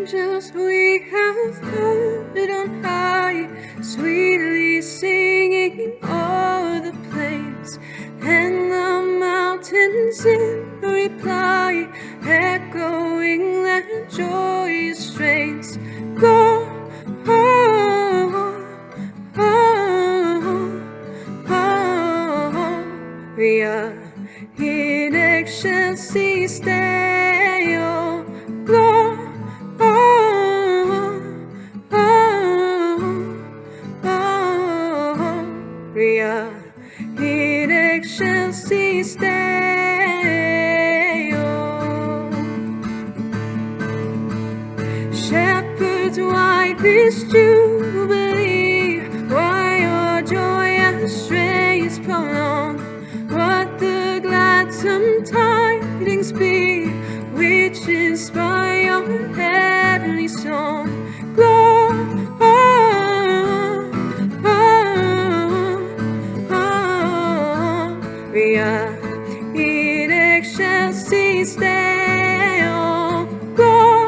angels we have heard on high, sweetly singing o'er the plains, and the mountains in reply, echoing their joyous strains. Gloria in excelsis Deo. Gloria in excelsis Deo. Shepherds, why this jubilee? Why your joy and strains prolong? What the gladsome tidings be, which inspire your heavenly song? Gloria in excelsis Deo. Gloria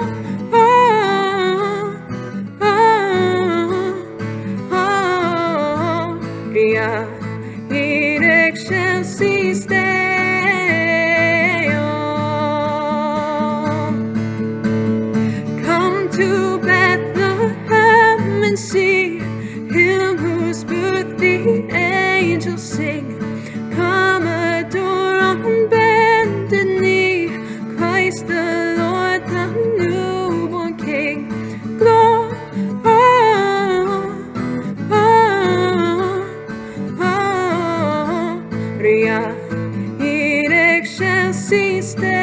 in excelsis Deo. Come to Bethlehem and see Him whose birth the angels sing. Come adore on bended knee Christ the Lord, the newborn King. Gloria in excelsis Deo.